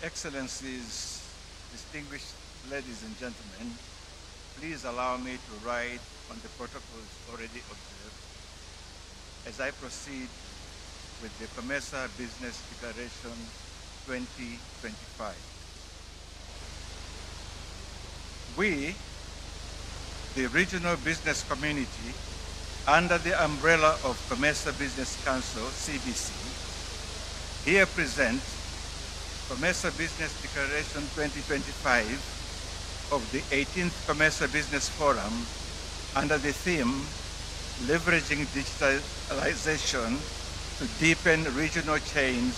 Your Excellencies, distinguished ladies and gentlemen, please allow me to write on the protocols already observed as I proceed with the COMESA Business Declaration 2025. We, the regional business community, under the umbrella of COMESA Business Council, CBC, here present COMESA Business Declaration 2025 of the 18th COMESA Business Forum under the theme, Leveraging Digitalization to Deepen Regional Chains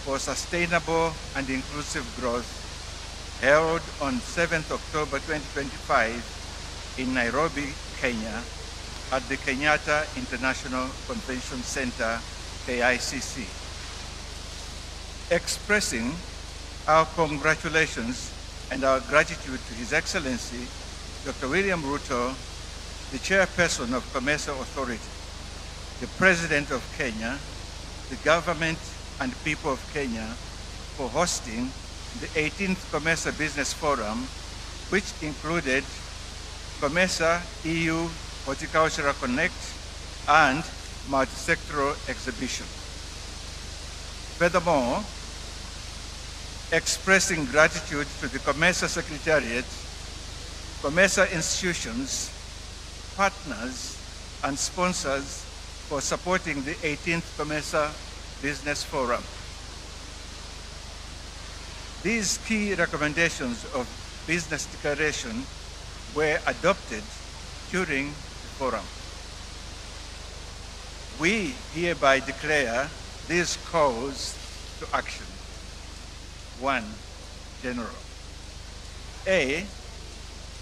for Sustainable and Inclusive Growth, held on 7th October 2025 in Nairobi, Kenya, at the Kenyatta International Convention Center, KICC. Expressing our congratulations and our gratitude to His Excellency, Dr. William Ruto, the Chairperson of COMESA Authority, the President of Kenya, the government and people of Kenya for hosting the 18th COMESA Business Forum, which included COMESA EU Horticultural Connect and multi-sectoral exhibition. Furthermore, expressing gratitude to the COMESA Secretariat, COMESA institutions, partners, and sponsors for supporting the 18th COMESA Business Forum. These key recommendations of Business Declaration were adopted during the forum. We hereby declare these calls to action. 1. General. A.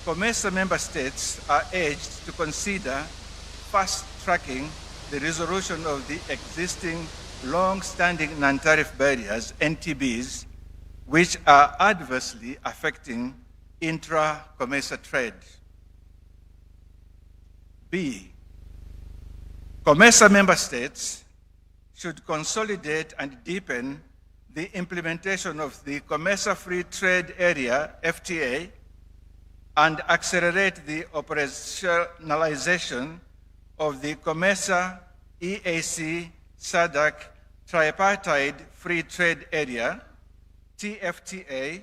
COMESA member states are urged to consider fast-tracking the resolution of the existing long-standing non-tariff barriers, NTBs, which are adversely affecting intra-COMESA trade. B. COMESA member states should consolidate and deepen the implementation of the COMESA Free Trade Area, FTA, and accelerate the operationalization of the COMESA EAC SADC Tripartite Free Trade Area, TFTA,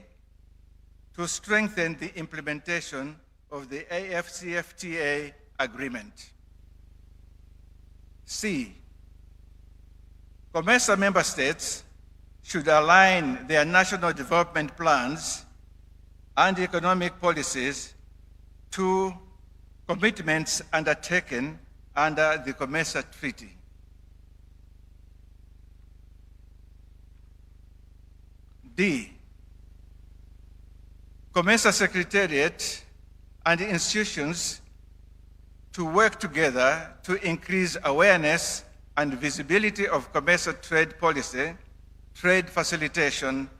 to strengthen the implementation of the AFCFTA agreement. C. COMESA member states should align their national development plans and economic policies to commitments undertaken under the COMESA Treaty. D. COMESA Secretariat and institutions to work together to increase awareness and visibility of COMESA trade policy, trade facilitation,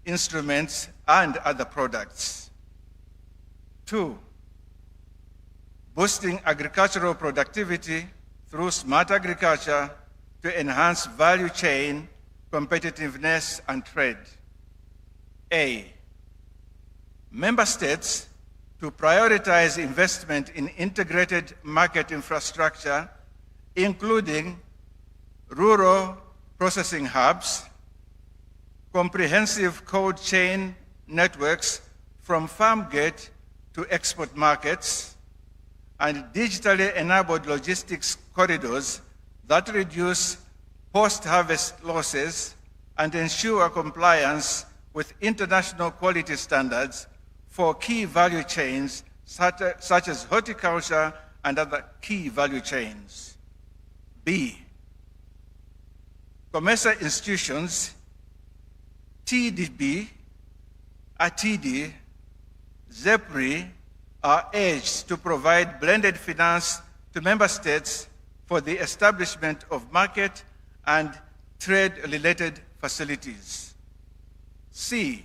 instruments, and other products. 2. Boosting agricultural productivity through smart agriculture to enhance value chain, competitiveness, and trade. A. Member states to prioritize investment in integrated market infrastructure, including rural processing hubs, comprehensive cold chain networks from farm gate to export markets, and digitally enabled logistics corridors that reduce post-harvest losses and ensure compliance with international quality standards for key value chains such as horticulture and other key value chains. B. COMESA institutions, TDB, ATD, ZEPRI are urged to provide blended finance to member states for the establishment of market and trade-related facilities. C.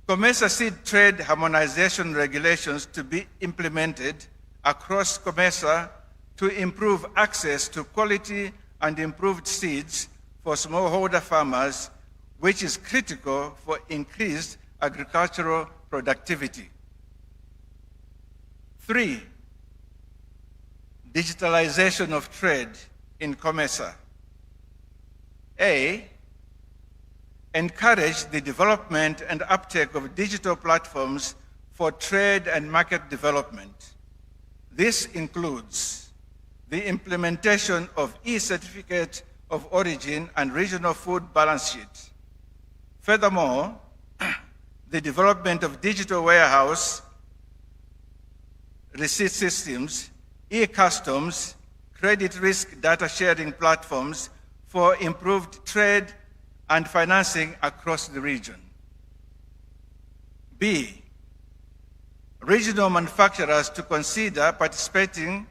COMESA seed trade harmonization regulations to be implemented across COMESA to improve access to quality and improved seeds for smallholder farmers, which is critical for increased agricultural productivity. 3, digitalization of trade in COMESA. A, encourage the development and uptake of digital platforms for trade and market development. This includes the implementation of e-certificate of origin and regional food balance sheet. Furthermore, the development of digital warehouse receipt systems, e-customs, credit risk data sharing platforms for improved trade and financing across the region. B, regional manufacturers to consider participating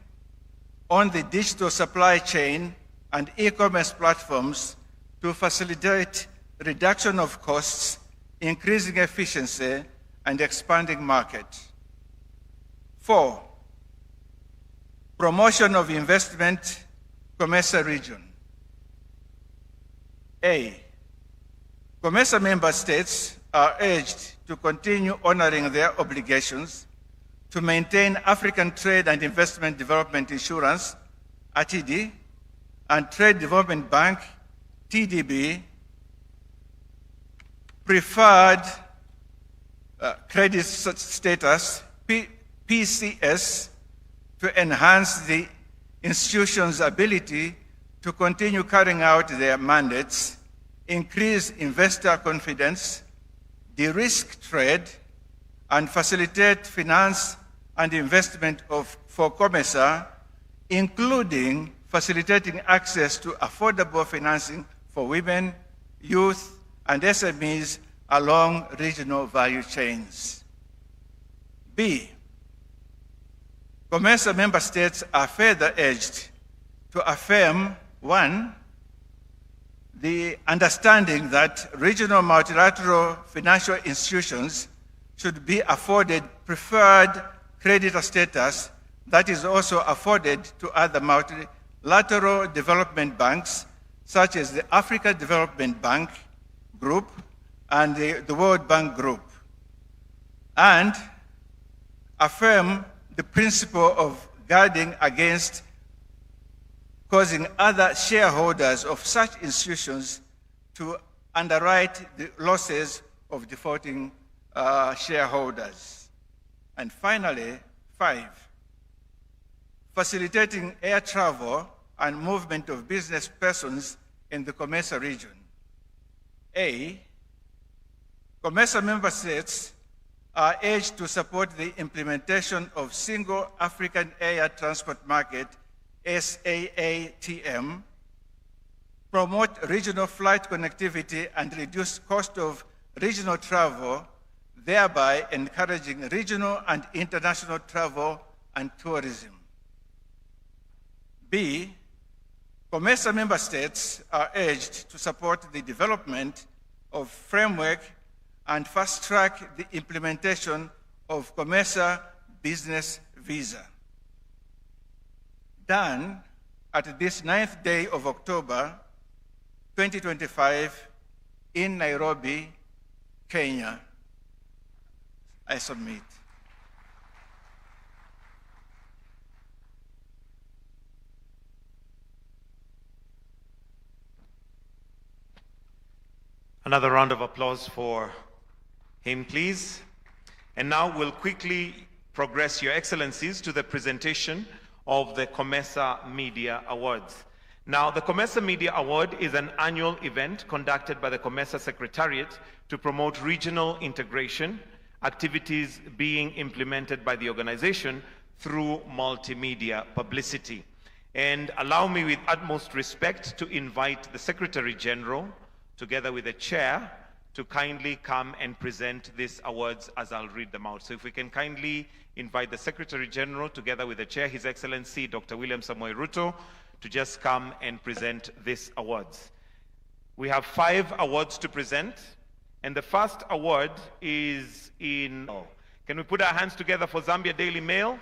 on the digital supply chain and e-commerce platforms to facilitate reduction of costs, increasing efficiency, and expanding market. 4, promotion of investment, COMESA region. A, COMESA member states are urged to continue honoring their obligations to maintain African Trade and Investment Development Insurance, ATD, and Trade Development Bank, TDB, preferred credit status, PCS, to enhance the institution's ability to continue carrying out their mandates, increase investor confidence, de-risk trade, and facilitate finance and investment for COMESA, including facilitating access to affordable financing for women, youth, and SMEs along regional value chains. B, COMESA member states are further urged to affirm, 1, the understanding that regional multilateral financial institutions should be afforded preferred creditor status that is also afforded to other multilateral development banks, such as the Africa Development Bank Group and the World Bank Group, and affirm the principle of guarding against causing other shareholders of such institutions to underwrite the losses of defaulting shareholders. And finally, 5, facilitating air travel and movement of business persons in the COMESA region. A, COMESA member states are urged to support the implementation of Single African Air Transport Market, SAATM, promote regional flight connectivity and reduce cost of regional travel, thereby encouraging regional and international travel and tourism. B, COMESA member states are urged to support the development of framework and fast-track the implementation of COMESA Business Visa. Done at this 9th day of October 2025 in Nairobi, Kenya. I submit. Another round of applause for him, please. And now we'll quickly progress, Your Excellencies, to the presentation of the COMESA Media Awards. Now, the COMESA Media Award is an annual event conducted by the COMESA Secretariat to promote regional integration, activities being implemented by the organization through multimedia publicity. And allow me with utmost respect to invite the Secretary General, together with the Chair, to kindly come and present these awards as I'll read them out. So if we can kindly invite the Secretary General, together with the Chair, His Excellency Dr. William Samoei Ruto, to just come and present these awards. We have 5 awards to present, and the first award is in... Can we put our hands together for Zambia Daily Mail?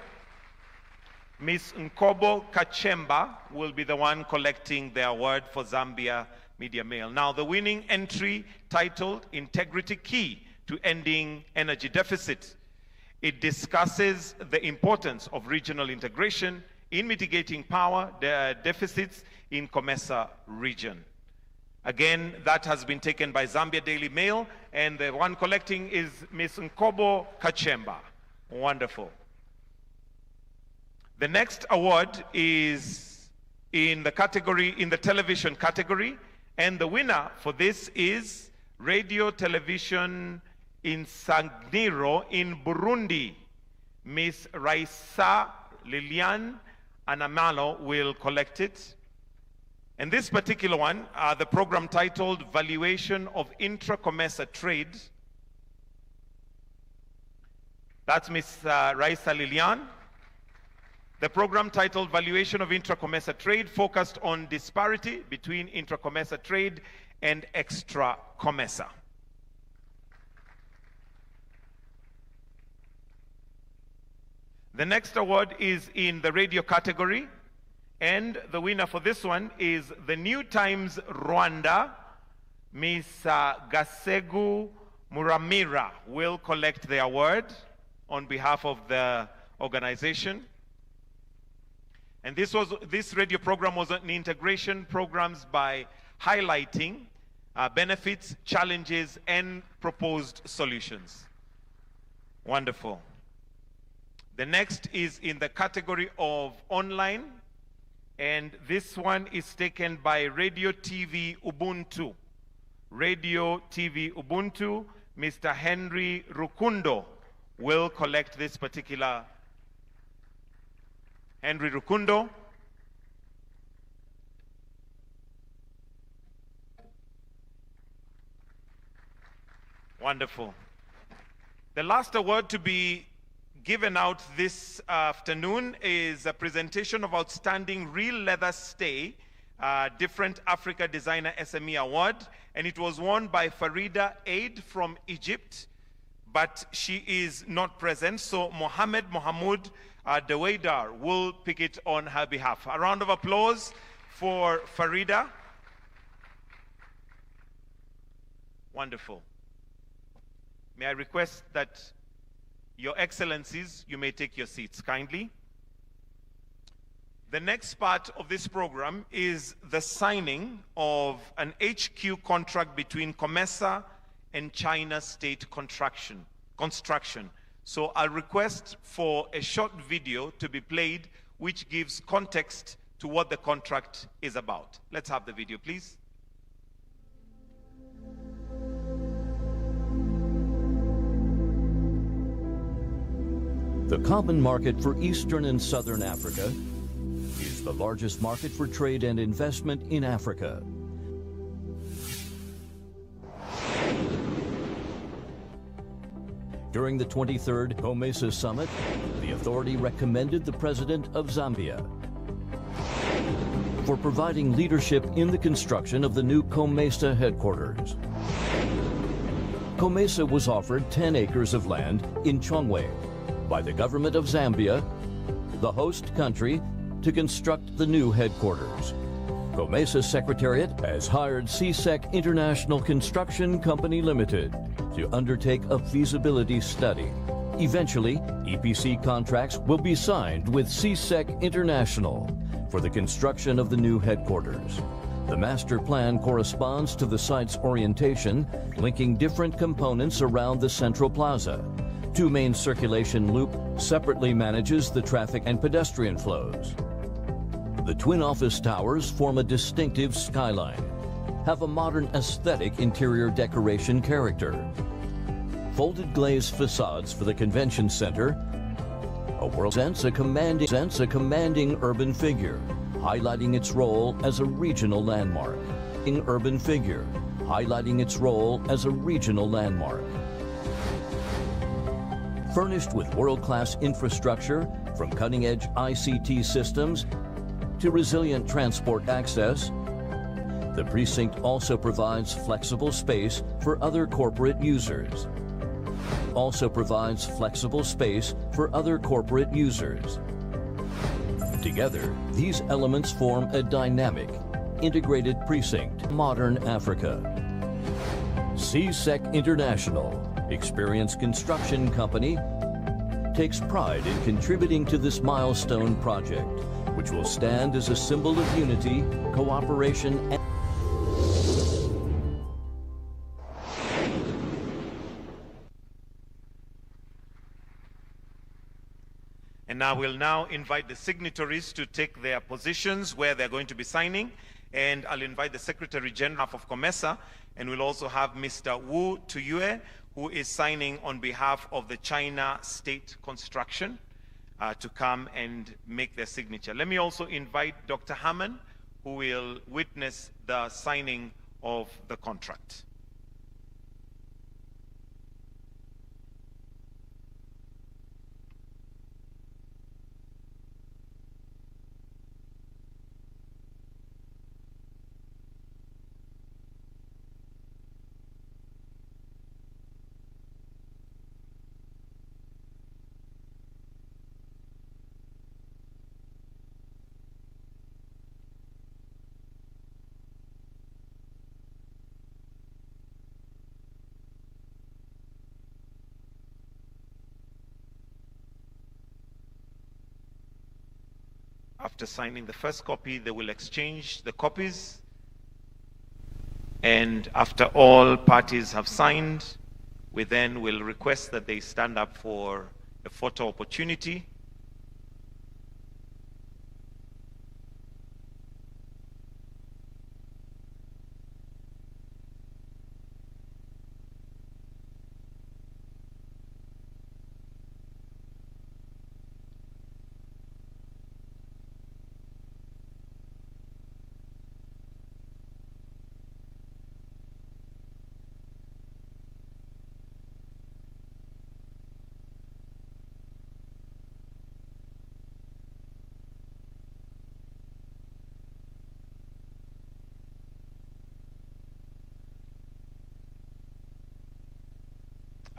Ms. Nkobo Kachemba will be the one collecting the award for Zambia Media Mail. Now, the winning entry titled Integrity Key to Ending Energy Deficit. It discusses the importance of regional integration in mitigating power deficits in COMESA region. Again, that has been taken by Zambia Daily Mail, and the one collecting is Ms. Nkobo Kachemba. Wonderful. The next award is in the television category, and the winner for this is Radio Television Insanganiro in Burundi. Ms. Raisa Lilian Anamalo will collect it. And this particular one, the program titled Valuation of Intra-COMESA Trade. That's Ms. Raisa Lilian. The program titled Valuation of Intra-COMESA Trade focused on disparity between intra-COMESA trade and extra-COMESA. The next award is in the radio category, and the winner for this one is the New Times Rwanda. Ms. Gasegu Muramira will collect the award on behalf of the organization. And this radio program was an integration programs by highlighting benefits, challenges, and proposed solutions. Wonderful. The next is in the category of online, and this one is taken by Radio TV Ubuntu. Radio TV Ubuntu, Mr. Henry Rukundo will collect this particular. Henry Rukundo. Wonderful. The last award to be given out this afternoon is a presentation of Outstanding Real Leather Stay, Different Africa Designer SME Award, and it was won by Farida Aid from Egypt, but she is not present, so Mohammed Mohamud Dewaydar will pick it on her behalf. A round of applause for Farida. Wonderful. May I request that Your Excellencies, you may take your seats kindly. The next part of this program is the signing of an HQ contract between COMESA and China State Construction. So I'll request for a short video to be played which gives context to what the contract is about. Let's have the video, please. The common market for Eastern and Southern Africa is the largest market for trade and investment in Africa. During the 23rd COMESA summit, the authority recommended the President of Zambia for providing leadership in the construction of the new COMESA headquarters. COMESA was offered 10 acres of land in Chongwe by the government of Zambia, the host country, to construct the new headquarters. COMESA Secretariat has hired KICC International Construction Company Limited to undertake a feasibility study. Eventually, EPC contracts will be signed with KICC International for the construction of the new headquarters. The master plan corresponds to the site's orientation, linking different components around the central plaza. Two main circulation loop separately manages the traffic and pedestrian flows. The twin office towers form a distinctive skyline, have a modern aesthetic interior decoration character. Folded glazed facades for the convention center, a world presents a commanding urban figure, highlighting its role as a regional landmark. Urban figure, highlighting its role as a regional landmark. Furnished with world-class infrastructure, from cutting-edge ICT systems to resilient transport access, the precinct also provides flexible space for other corporate users. Together, these elements form a dynamic, integrated precinct, modern Africa. KICC International, experienced construction company, takes pride in contributing to this milestone project, which will stand as a symbol of unity, cooperation, and now we'll invite the signatories to take their positions where they're going to be signing, and I'll invite the Secretary General of COMESA, and we'll also have Mr. Wu Tuyue, who is signing on behalf of the China State Construction, to come and make their signature. Let me also invite Dr. Hammond, who will witness the signing of the contract. After signing the first copy, they will exchange the copies. And after all parties have signed, we then will request that they stand up for a photo opportunity.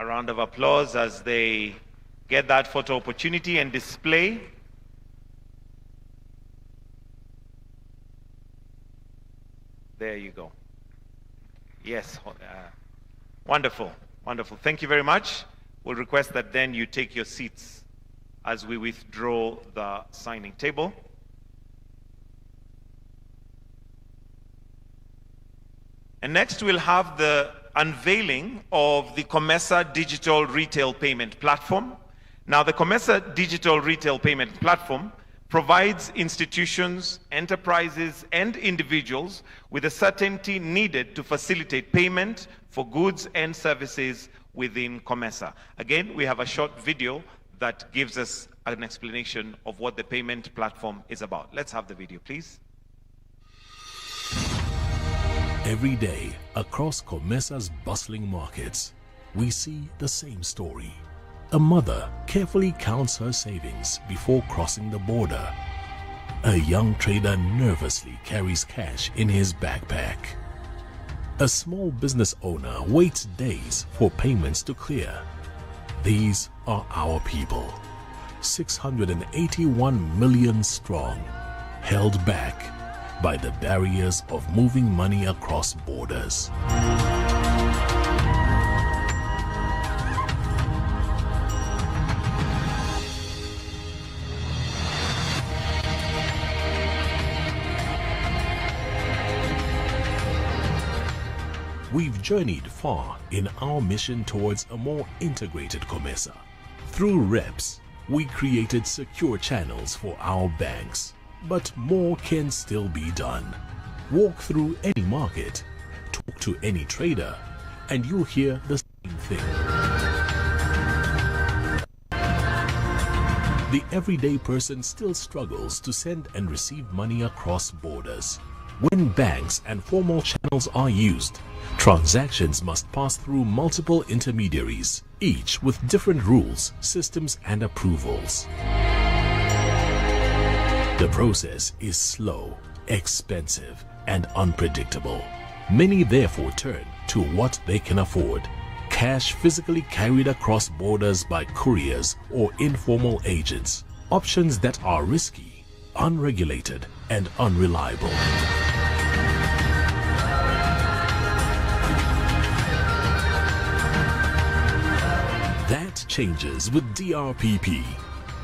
A round of applause as they get that photo opportunity and display. There you go. Yes, wonderful, wonderful. Thank you very much. We'll request that then you take your seats as we withdraw the signing table. And next we'll have the unveiling of the COMESA Digital Retail Payment Platform. Now, the COMESA Digital Retail Payment Platform provides institutions, enterprises, and individuals with the certainty needed to facilitate payment for goods and services within COMESA. Again, we have a short video that gives us an explanation of what the payment platform is about. Let's have the video, please. Every day, across COMESA's bustling markets, we see the same story. A mother carefully counts her savings before crossing the border. A young trader nervously carries cash in his backpack. A small business owner waits days for payments to clear. These are our people, 681 million strong, held back by the barriers of moving money across borders. We've journeyed far in our mission towards a more integrated COMESA. Through reps, we created secure channels for our banks. But more can still be done. Walk through any market, talk to any trader, and you'll hear the same thing. The everyday person still struggles to send and receive money across borders. When banks and formal channels are used, transactions must pass through multiple intermediaries, each with different rules, systems, and approvals. The process is slow, expensive, and unpredictable. Many therefore turn to what they can afford: cash physically carried across borders by couriers or informal agents. Options that are risky, unregulated and unreliable. That changes with DRPP.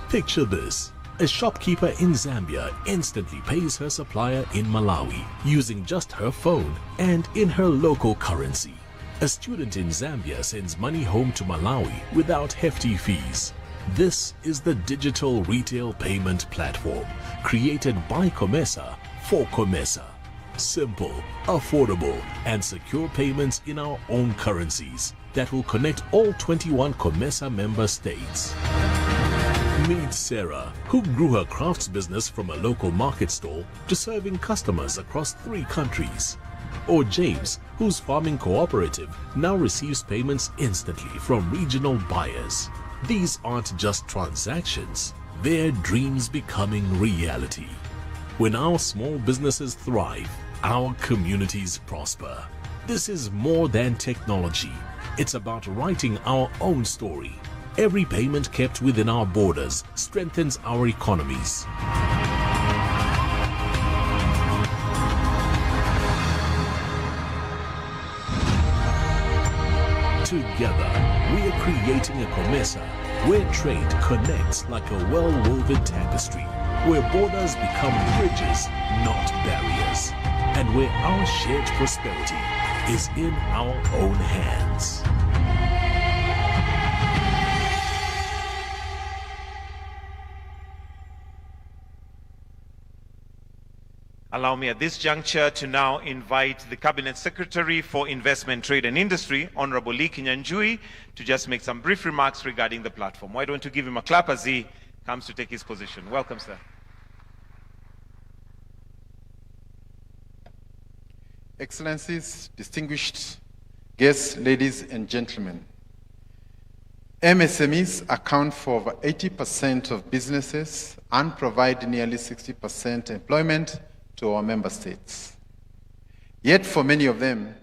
Picture this. A shopkeeper in Zambia instantly pays her supplier in Malawi using just her phone and in her local currency. A student in Zambia sends money home to Malawi without hefty fees. This is the digital retail payment platform created by COMESA for COMESA. Simple, affordable, and secure payments in our own currencies that will connect all 21 COMESA member states. Meet Sarah, who grew her crafts business from a local market stall to serving customers across 3 countries. Or James, whose farming cooperative now receives payments instantly from regional buyers. These aren't just transactions, they're dreams becoming reality. When our small businesses thrive, our communities prosper. This is more than technology. It's about writing our own story. Every payment kept within our borders strengthens our economies. Together, we are creating a COMESA where trade connects like a well-woven tapestry, where borders become bridges, not barriers, and where our shared prosperity is in our own hands. Allow me at this juncture to now invite the Cabinet Secretary for Investment, Trade and Industry, Honorable Lee Kinyanjui, to just make some brief remarks regarding the platform. Why don't you give him a clap as he comes to take his position. Welcome, sir. Excellencies, distinguished guests, ladies and gentlemen. MSMEs account for over 80% of businesses and provide nearly 60% employment to our member states. Yet for many of them,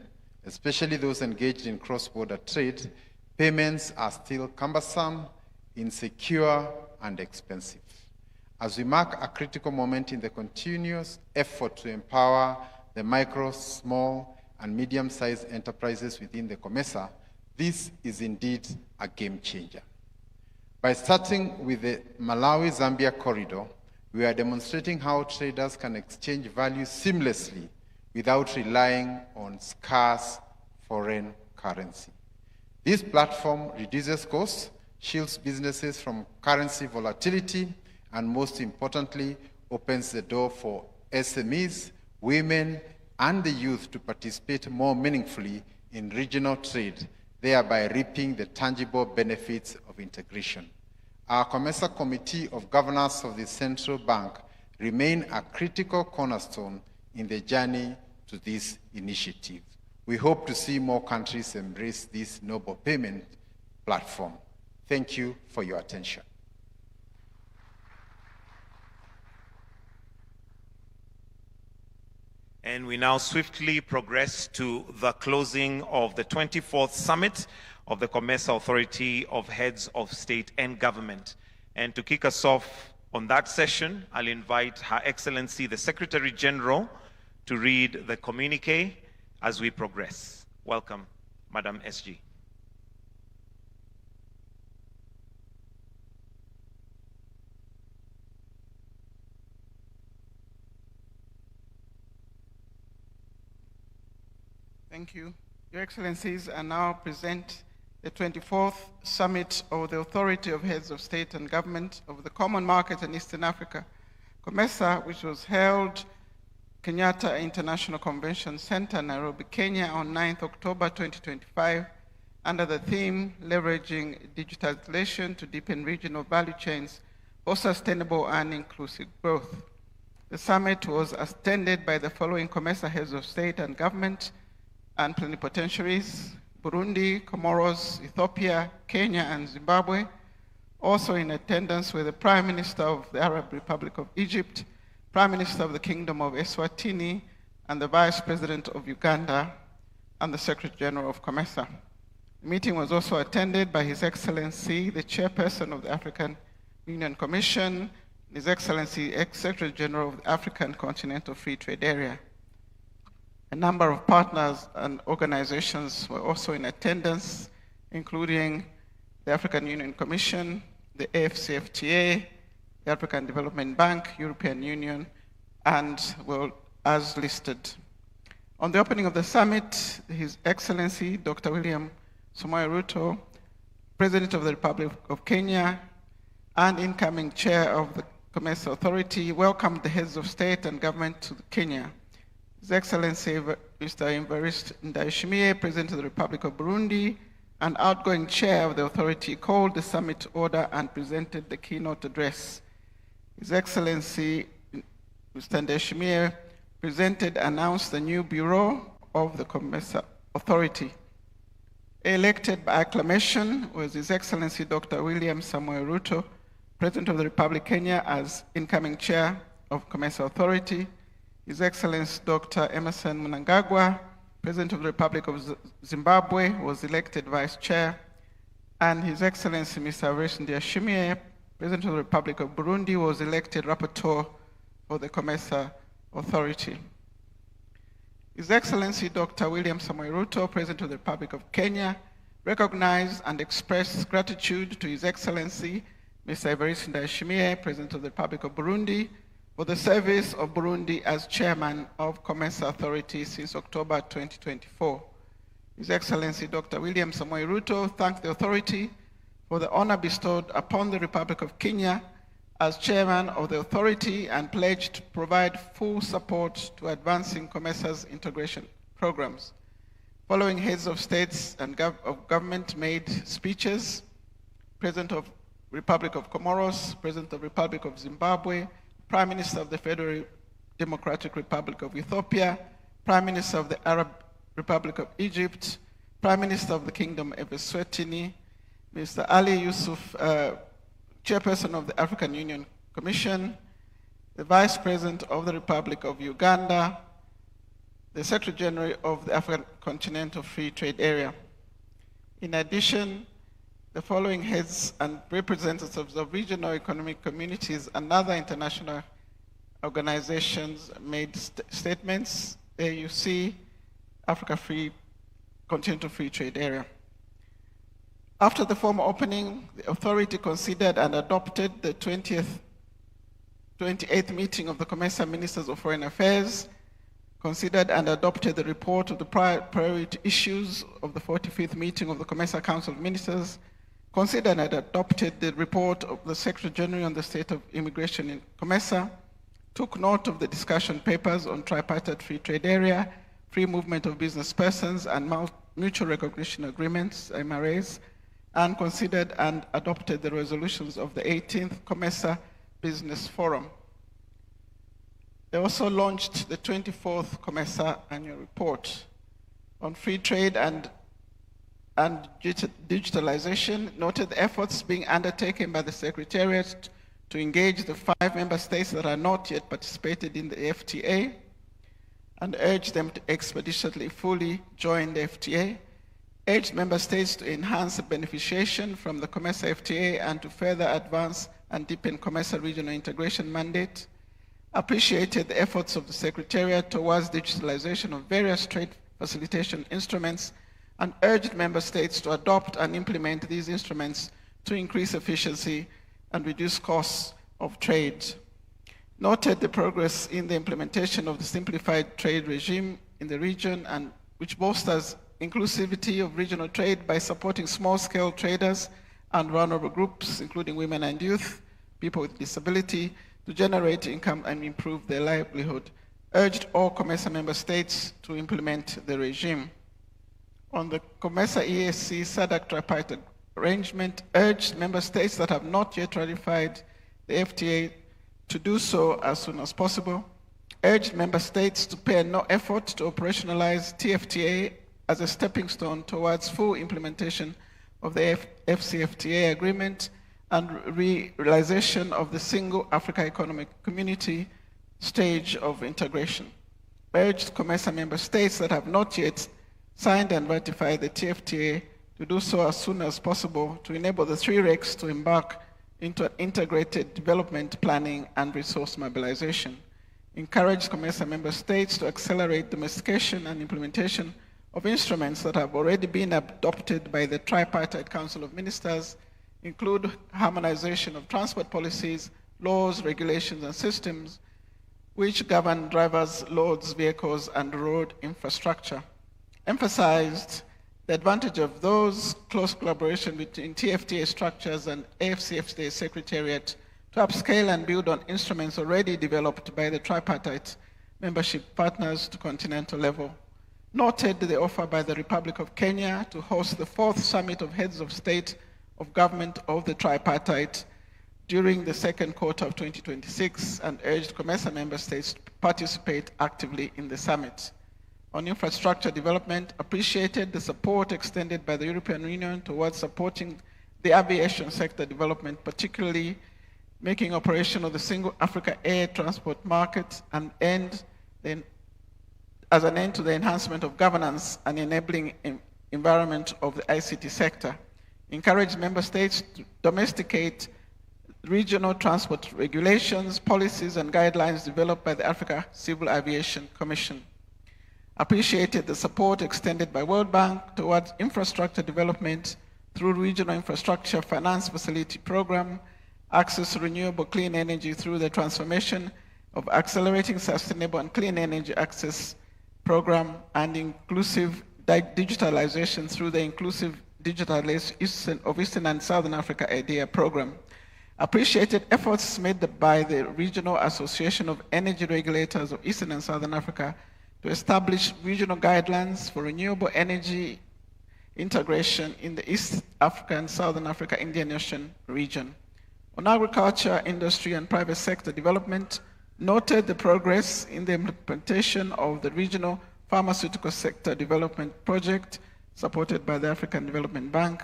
especially those engaged in cross-border trade, payments are still cumbersome, insecure, and expensive. As we mark a critical moment in the continuous effort to empower the micro, small, and medium-sized enterprises within the COMESA, this is indeed a game changer. By starting with the Malawi-Zambia corridor, we are demonstrating how traders can exchange value seamlessly without relying on scarce foreign currency. This platform reduces costs, shields businesses from currency volatility, and most importantly, opens the door for SMEs, women, and the youth to participate more meaningfully in regional trade, thereby reaping the tangible benefits of integration. Our COMESA Committee of Governors of the Central Bank remain a critical cornerstone in the journey to this initiative. We hope to see more countries embrace this noble payment platform. Thank you for your attention. And we now swiftly progress to the closing of the 24th Summit of the COMESA Authority of Heads of State and Government. And to kick us off on that session, I'll invite Her Excellency the Secretary General to read the communique as we progress. Welcome, Madam SG. Thank you. Your Excellencies, I now present the 24th Summit of the Authority of Heads of State and Government of the Common Market in Eastern Africa, COMESA, which was held Kenyatta International Convention Center, Nairobi, Kenya, on 9th October 2025, under the theme, Leveraging Digitalization to Deepen Regional Value Chains for Sustainable and Inclusive Growth. The summit was attended by the following COMESA Heads of State and Government and plenipotentiaries: Burundi, Comoros, Ethiopia, Kenya, and Zimbabwe. Also in attendance were the Prime Minister of the Arab Republic of Egypt, Prime Minister of the Kingdom of Eswatini, and the Vice President of Uganda, and the Secretary General of COMESA. The meeting was also attended by His Excellency, the Chairperson of the African Union Commission, His Excellency, Ex-Secretary General of the African Continental Free Trade Area. A number of partners and organizations were also in attendance, including the African Union Commission, the AFCFTA, the African Development Bank, European Union, and well, as listed. On the opening of the summit, His Excellency Dr. William Samoei Ruto, President of the Republic of Kenya and incoming Chair of the COMESA Authority, welcomed the heads of state and government to Kenya. His Excellency Mr. Evariste Ndayishimiye, President of the Republic of Burundi and outgoing Chair of the Authority, called the summit to order and presented the keynote address. His Excellency Mr. Ndayishimiye presented and announced the new Bureau of the COMESA Authority. Elected by acclamation was His Excellency Dr. William Samoei Ruto, President of the Republic of Kenya, as incoming Chair of COMESA Authority. His Excellency Dr. Emerson Mnangagwa, President of the Republic of Zimbabwe, was elected Vice Chair, and His Excellency Mr. Evariste Ndayishimiye, President of the Republic of Burundi, was elected Rapporteur for the COMESA Authority. His Excellency Dr. William Samoei Ruto, President of the Republic of Kenya, recognized and expressed gratitude to His Excellency Mr. Evariste Ndayishimiye, President of the Republic of Burundi, for the service of Burundi as Chairman of COMESA Authority since October 2024. His Excellency Dr. William Samoei Ruto thanked the authority for the honor bestowed upon the Republic of Kenya as Chairman of the authority and pledged to provide full support to advancing COMESA's integration programs. Following heads of states and of government made speeches, President of Republic of Comoros, President of Republic of Zimbabwe, Prime Minister of the Federal Democratic Republic of Ethiopia, Prime Minister of the Arab Republic of Egypt, Prime Minister of the Kingdom of Eswatini, Mr. Ali Yusuf, Chairperson of the African Union Commission, the Vice President of the Republic of Uganda, the Secretary General of the African Continental Free Trade Area. In addition, the following heads and representatives of regional economic communities and other international organizations made statements. AUC, Africa Continental Free Trade Area. After the formal opening, the authority considered and adopted the 28th meeting of the COMESA Ministers of Foreign Affairs, considered and adopted the report of the priority issues of the 45th meeting of the COMESA Council of Ministers, considered and adopted the report of the Secretary General on the state of immigration in COMESA, took note of the discussion papers on tripartite free trade area, free movement of business persons, and mutual recognition agreements, MRAs, and considered and adopted the resolutions of the 18th COMESA Business Forum. They also launched the 24th COMESA Annual Report on free trade and digitalization, noted the efforts being undertaken by the Secretariat to engage the 5 member states that are not yet participated in the FTA and urged them to expeditiously fully join the FTA, urged member states to enhance the beneficiation from the COMESA FTA and to further advance and deepen COMESA regional integration mandate, appreciated the efforts of the Secretariat towards digitalization of various trade facilitation instruments, and urged member states to adopt and implement these instruments to increase efficiency and reduce costs of trade. Noted the progress in the implementation of the simplified trade regime in the region, and which bolsters inclusivity of regional trade by supporting small-scale traders and vulnerable groups, including women and youth, people with disability, to generate income and improve their livelihood. Urged all COMESA member states to implement the regime. On the COMESA EAC SADC tripartite arrangement, urged member states that have not yet ratified the FTA to do so as soon as possible, urged member states to spare no effort to operationalize TFTA as a stepping stone towards full implementation of the FCFTA agreement and realization of the single Africa Economic Community stage of integration. Urged COMESA member states that have not yet signed and ratified the TFTA to do so as soon as possible to enable the 3 RECs to embark into an integrated development planning and resource mobilization. Encourage COMESA member states to accelerate domestication and implementation of instruments that have already been adopted by the Tripartite Council of Ministers, include harmonization of transport policies, laws, regulations, and systems which govern drivers, loads, vehicles, and road infrastructure. Emphasized the advantage of those close collaboration between TFTA structures and AFCFTA Secretariat to upscale and build on instruments already developed by the tripartite membership partners to continental level. Noted the offer by the Republic of Kenya to host the 4th Summit of Heads of State of Government of the Tripartite during the second quarter of 2026 and urged COMESA member states to participate actively in the summit. On infrastructure development, appreciated the support extended by the European Union towards supporting the aviation sector development, particularly making operational the single Africa air transport market and as an end to the enhancement of governance and enabling environment of the ICT sector. Encourage member states to domesticate regional transport regulations, policies, and guidelines developed by the Africa Civil Aviation Commission. Appreciated the support extended by World Bank towards infrastructure development through Regional Infrastructure Finance Facility Program, access to renewable clean energy through the transformation of Accelerating Sustainable and Clean Energy Access Program, and inclusive digitalization through the Inclusive Digitalization of Eastern and Southern Africa IDEA Program. Appreciated efforts made by the Regional Association of Energy Regulators of Eastern and Southern Africa to establish regional guidelines for renewable energy integration in the East Africa and Southern Africa Indian Ocean region. On agriculture, industry, and private sector development, noted the progress in the implementation of the Regional Pharmaceutical Sector Development Project supported by the African Development Bank,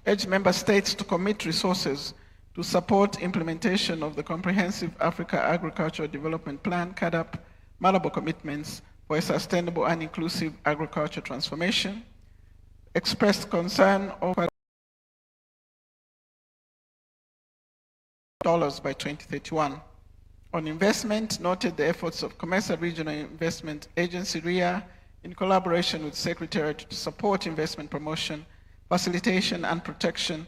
urged member states to commit resources to support implementation of the Comprehensive Africa Agricultural Development Plan, CAADP, Malabo commitments for a sustainable and inclusive agriculture transformation, expressed concern over dollars by 2031. On investment, noted the efforts of COMESA Regional Investment Agency, RIA, in collaboration with Secretariat to support investment promotion, facilitation, and protection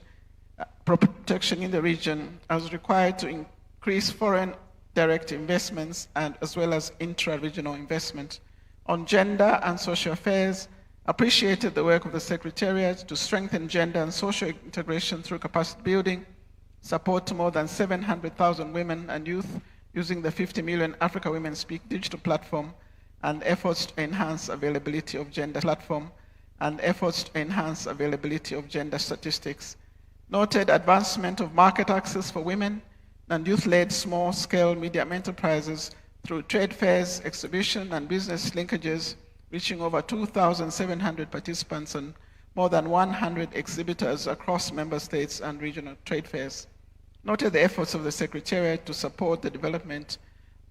in the region as required to increase foreign direct investments and as well as intra-regional investment. On gender and social affairs, appreciated the work of the Secretariat to strengthen gender and social integration through capacity building, support to more than 700,000 women and youth using the 50 million Africa Women Speak digital platform, and efforts to enhance availability of gender platform, and efforts to enhance availability of gender statistics. Noted advancement of market access for women and youth-led small-scale medium enterprises through trade fairs, exhibition, and business linkages, reaching over 2,700 participants and more than 100 exhibitors across member states and regional trade fairs. Noted the efforts of the Secretariat to support the development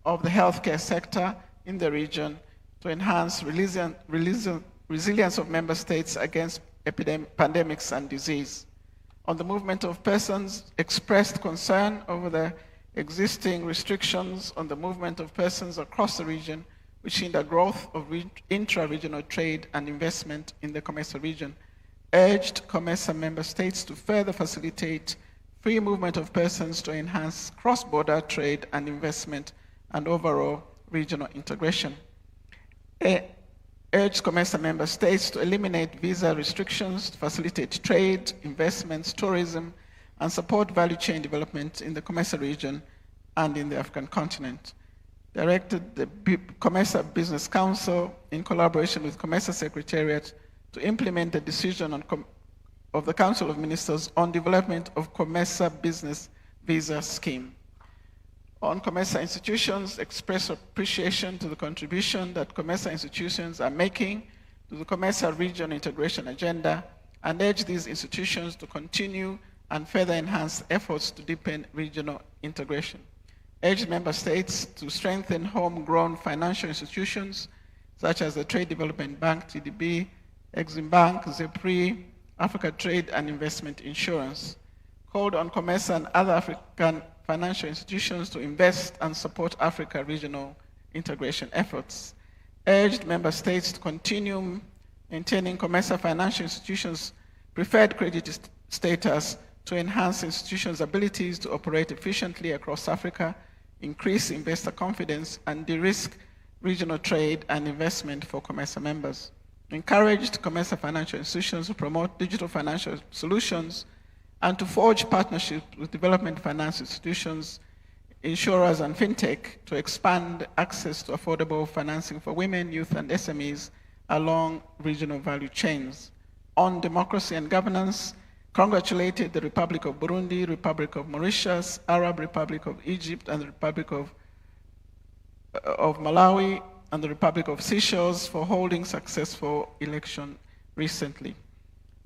of the healthcare sector in the region to enhance resilience of member states against pandemics and disease. On the movement of persons, expressed concern over the existing restrictions on the movement of persons across the region, which hinder growth of intra-regional trade and investment in the COMESA region. Urged COMESA member states to further facilitate free movement of persons to enhance cross-border trade and investment and overall regional integration. Urged COMESA member states to eliminate visa restrictions to facilitate trade, investments, tourism, and support value chain development in the COMESA region and in the African continent. Directed the COMESA Business Council in collaboration with COMESA Secretariat to implement the decision of the Council of Ministers on development of COMESA Business Visa Scheme. On COMESA institutions, express appreciation to the contribution that COMESA institutions are making to the COMESA region integration agenda, and urge these institutions to continue and further enhance efforts to deepen regional integration. Urge member states to strengthen homegrown financial institutions such as the Trade Development Bank, TDB, Exim Bank, ZEPRI, Africa Trade and Investment Insurance. called on COMESA and other African financial institutions to invest and support Africa regional integration efforts, urged member states to continue maintaining COMESA financial institutions' preferred credit status to enhance institutions' abilities to operate efficiently across Africa, increase investor confidence, and de-risk regional trade and investment for COMESA members. Encouraged COMESA financial institutions to promote digital financial solutions and to forge partnerships with development finance institutions, insurers, and fintech to expand access to affordable financing for women, youth, and SMEs along regional value chains. On democracy and governance, congratulated the Republic of Burundi, Republic of Mauritius, Arab Republic of Egypt, and the Republic of Malawi, and the Republic of Seychelles for holding successful election recently.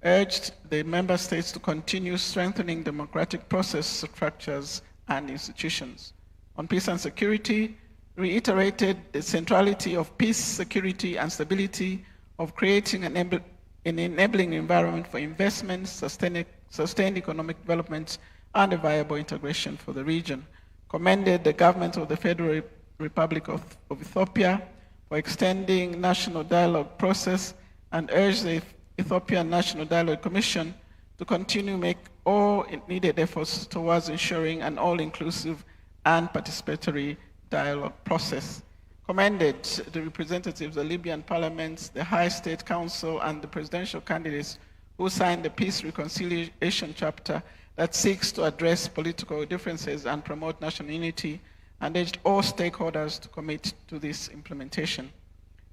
Urged the member states to continue strengthening democratic process structures and institutions. On peace and security, reiterated the centrality of peace, security, and stability, of creating an enabling environment for investment, sustained economic development, and a viable integration for the region. Commended the government of the Federal Republic of Ethiopia for extending national dialogue process and urged the Ethiopian National Dialogue Commission to continue to make all needed efforts towards ensuring an all-inclusive and participatory dialogue process. Commended the representatives of the Libyan parliaments, the High State Council, and the presidential candidates who signed the Peace Reconciliation Chapter that seeks to address political differences and promote national unity, and urged all stakeholders to commit to this implementation.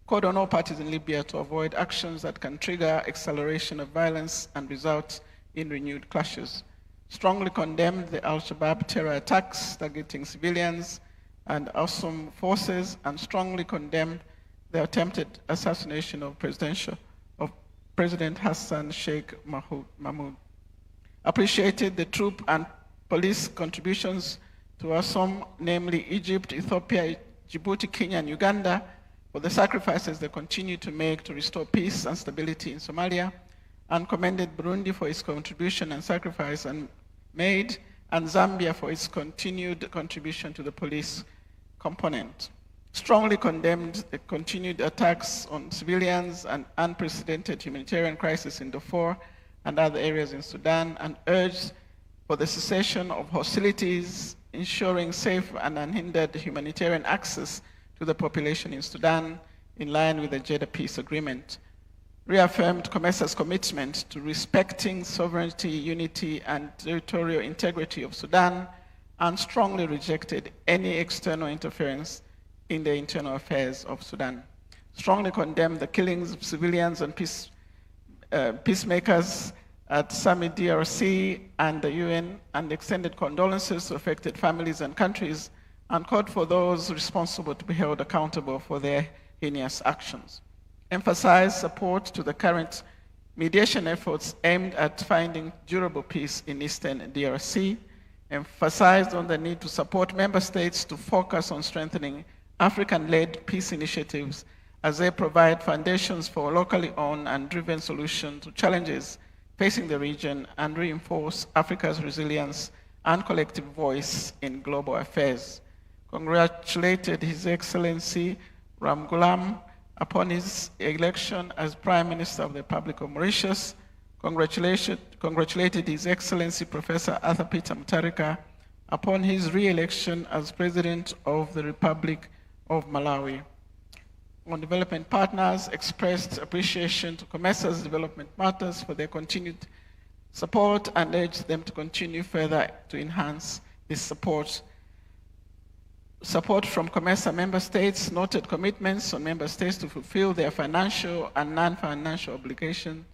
Called on all parties in Libya to avoid actions that can trigger acceleration of violence and result in renewed clashes. Strongly condemned the Al-Shabaab terror attacks targeting civilians and awesome forces, and strongly condemned the attempted assassination of President Hassan Sheikh Mahmoud. Appreciated the troop and police contributions to ASOM, namely Egypt, Ethiopia, Djibouti, Kenya, and Uganda, for the sacrifices they continue to make to restore peace and stability in Somalia, and commended Burundi for its contribution and sacrifice made, and Zambia for its continued contribution to the police component. Strongly condemned the continued attacks on civilians and unprecedented humanitarian crisis in Darfur and other areas in Sudan, and urged for the cessation of hostilities, ensuring safe and unhindered humanitarian access to the population in Sudan in line with the Jeddah Peace Agreement. Reaffirmed COMESA's commitment to respecting sovereignty, unity, and territorial integrity of Sudan, and strongly rejected any external interference in the internal affairs of Sudan. Strongly condemned the killings of civilians and peacemakers at Summit DRC and the UN, and extended condolences to affected families and countries, and called for those responsible to be held accountable for their heinous actions. Emphasized support to the current mediation efforts aimed at finding durable peace in Eastern DRC, emphasized on the need to support member states to focus on strengthening African-led peace initiatives as they provide foundations for locally owned and driven solutions to challenges facing the region, and reinforce Africa's resilience and collective voice in global affairs. Congratulated His Excellency Ramgoolam upon his election as Prime Minister of the Republic of Mauritius. Congratulated His Excellency Professor Arthur Peter Mutharika upon his re-election as President of the Republic of Malawi. On development partners, expressed appreciation to COMESA's development partners for their continued support, and urged them to continue further to enhance this support. Support from COMESA member states noted commitments on member states to fulfill their financial and non-financial obligations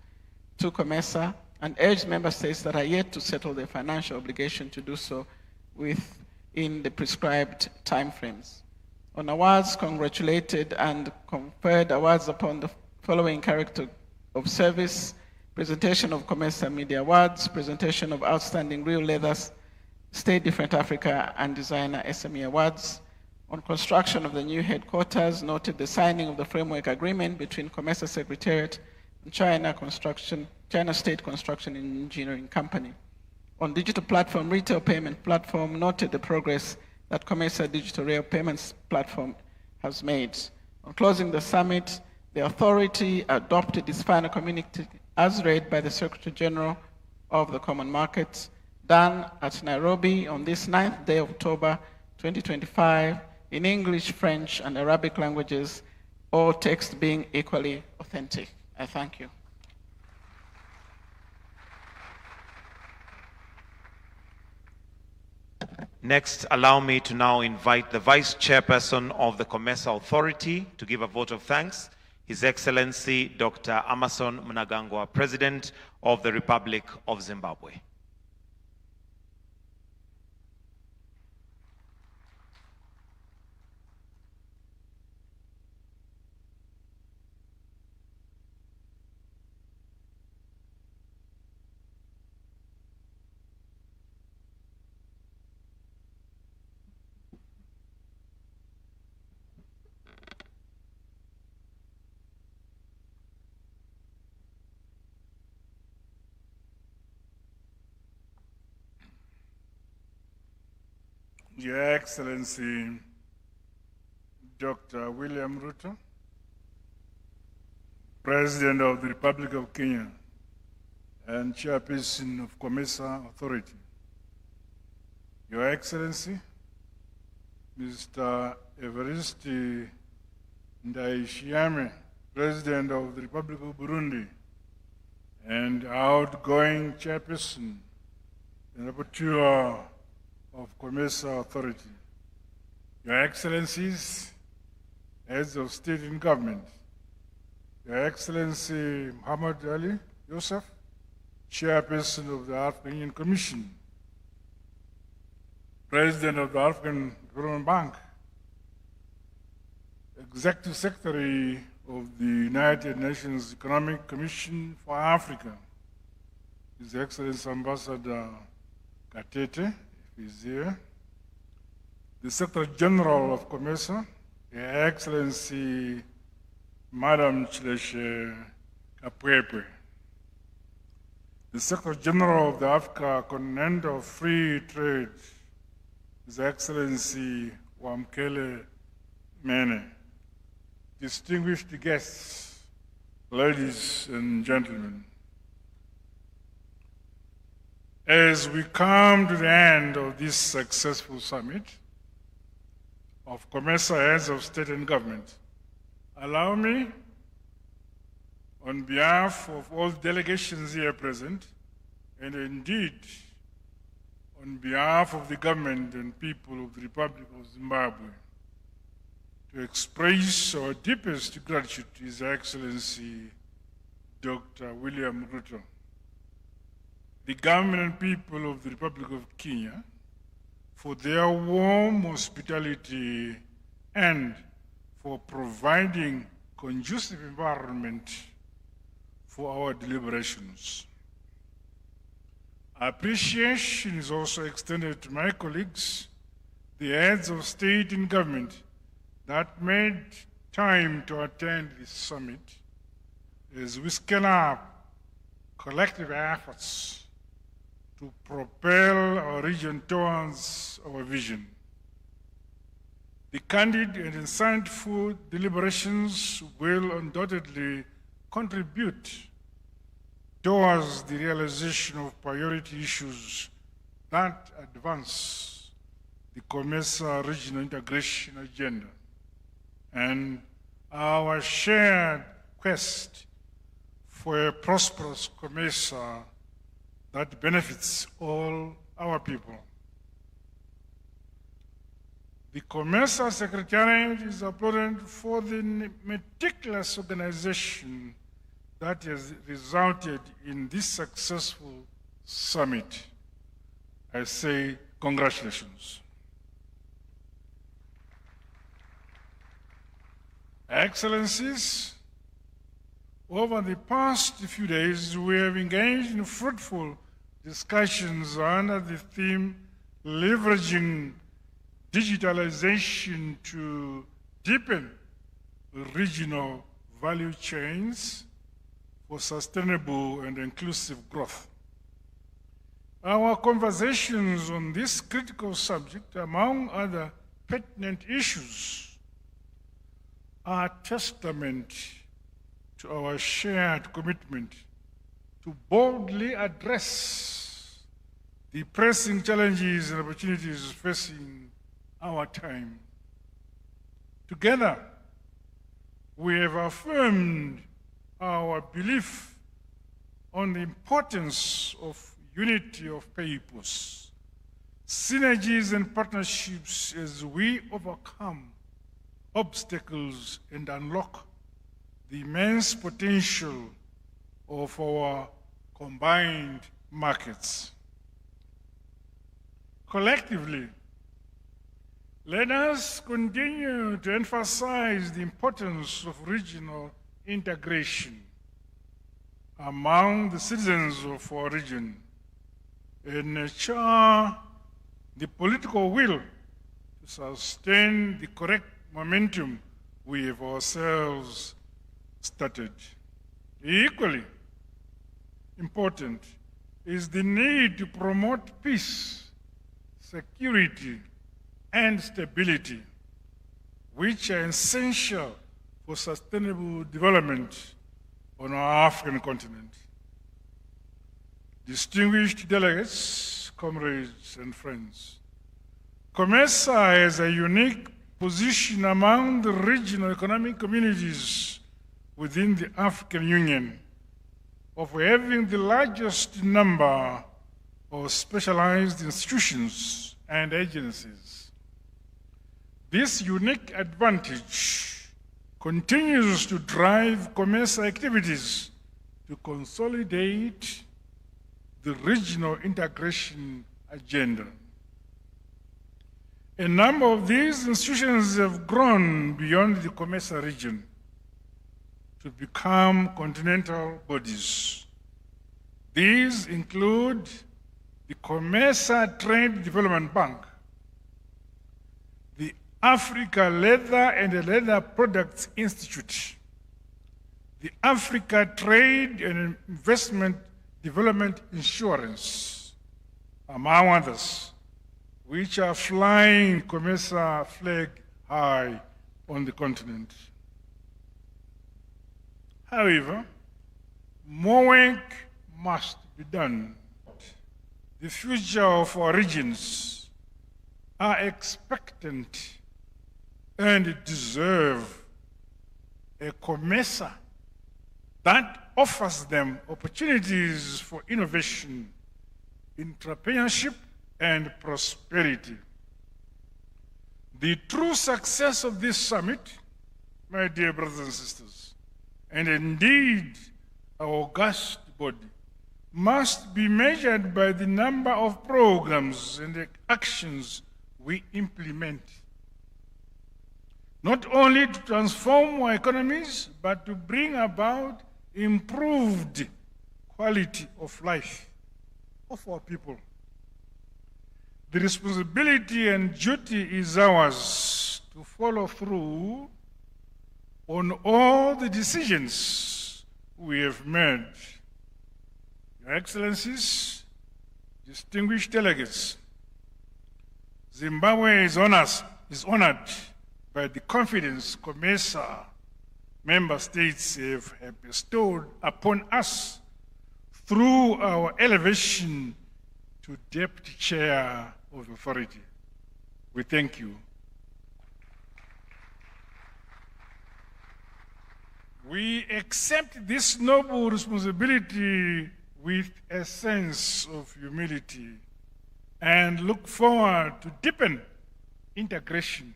to COMESA, and urged member states that are yet to settle their financial obligation to do so within the prescribed timeframes. On awards, congratulated and conferred awards upon the following character of service: presentation of COMESA Media Awards, presentation of Outstanding Real Leathers, State Different Africa, and Designer SME Awards. On construction of the new headquarters, noted the signing of the framework agreement between COMESA Secretariat and China State Construction and Engineering Company. on digital platform, retail payment platform, noted the progress that COMESA digital rail payments platform has made. On closing the summit, the authority adopted its final communique as read by the Secretary General of the Common Market, done at Nairobi on this 9th day of October 2025 in English, French, and Arabic languages, all text being equally authentic. I thank you. Next, allow me to now invite the Vice Chairperson of the COMESA Authority to give a vote of thanks, His Excellency Dr. Emmerson Mnangagwa, President of the Republic of Zimbabwe. Your Excellency, Dr. William Ruto, President of the Republic of Kenya and Chairperson of COMESA Authority. Your Excellency, Mr. Evariste Ndayishimiye, President of the Republic of Burundi and outgoing Chairperson and Rapporteur of COMESA Authority. Your Excellencies, Heads of State and Government, Your Excellency Muhammad Ali Yusuf, Chairperson of the African Union Commission, President of the African Development Bank, Executive Secretary of the United Nations Economic Commission for Africa, His Excellency Ambassador Gatete, if he's here, the Secretary General of COMESA, Your Excellency Madam Chileshe Kapwepe, the Secretary General of the Africa Continental Free Trade, His Excellency Wamkele Mene, distinguished guests, ladies and gentlemen. As we come to the end of this successful summit of COMESA Heads of State and Government, allow me, on behalf of all delegations here present, and indeed on behalf of the government and people of the Republic of Zimbabwe, to express our deepest gratitude to His Excellency Dr. William Ruto, the government and people of the Republic of Kenya, for their warm hospitality and for providing conducive environment for our deliberations. Appreciation is also extended to my colleagues, the heads of state and government, that made time to attend this summit as we scale up collective efforts to propel our region towards our vision. The candid and insightful deliberations will undoubtedly contribute towards the realization of priority issues that advance the COMESA regional integration agenda and our shared quest for a prosperous COMESA that benefits all our people. The COMESA Secretariat is applauded for the meticulous organization that has resulted in this successful summit. I say congratulations. Excellencies, over the past few days, we have engaged in fruitful discussions under the theme leveraging digitalization to deepen regional value chains for sustainable and inclusive growth. Our conversations on this critical subject, among other pertinent issues, are testament to our shared commitment to boldly address the pressing challenges and opportunities facing our time. Together, we have affirmed our belief on the importance of unity of purpose, synergies and partnerships as we overcome obstacles and unlock the immense potential of our combined markets. Collectively, let us continue to emphasize the importance of regional integration among the citizens of our region and nurture the political will to sustain the correct momentum we have ourselves started. Equally important is the need to promote peace, security, and stability, which are essential for sustainable development on our African continent. Distinguished delegates, comrades, and friends, COMESA has a unique position among the regional economic communities within the African Union of having the largest number of specialized institutions and agencies. This unique advantage continues to drive COMESA activities to consolidate the regional integration agenda. A number of these institutions have grown beyond the COMESA region to become continental bodies. These include the COMESA Trade Development Bank, the Africa Leather and Leather Products Institute, the Africa Trade and Investment Development Insurance, among others, which are flying COMESA flag high on the continent. However, more work must be done. The future of our regions are expectant and deserve a COMESA that offers them opportunities for innovation, entrepreneurship, and prosperity. The true success of this summit, my dear brothers and sisters, and indeed our august body, must be measured by the number of programs and actions we implement, not only to transform our economies, but to bring about improved quality of life of our people. The responsibility and duty is ours to follow through on all the decisions we have made. Your Excellencies, distinguished delegates, Zimbabwe is honored by the confidence COMESA member states have bestowed upon us through our elevation to Deputy Chair of the Authority. We thank you. We accept this noble responsibility with a sense of humility and look forward to deepen integration,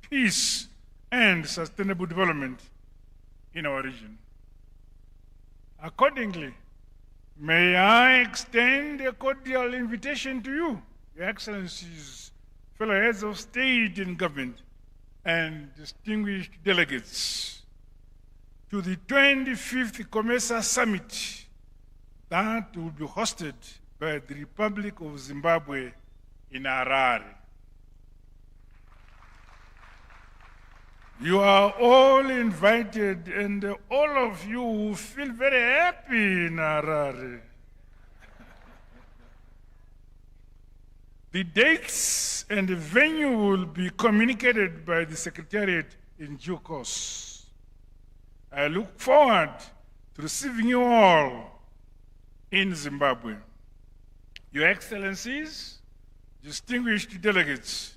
peace, and sustainable development in our region. Accordingly, may I extend a cordial invitation to you, Your Excellencies, fellow heads of state and government, and distinguished delegates, to the 25th COMESA Summit that will be hosted by the Republic of Zimbabwe in Harare. You are all invited, and all of you will feel very happy in Harare. The dates and the venue will be communicated by the Secretariat in due course. I look forward to receiving you all in Zimbabwe. Your Excellencies, distinguished delegates,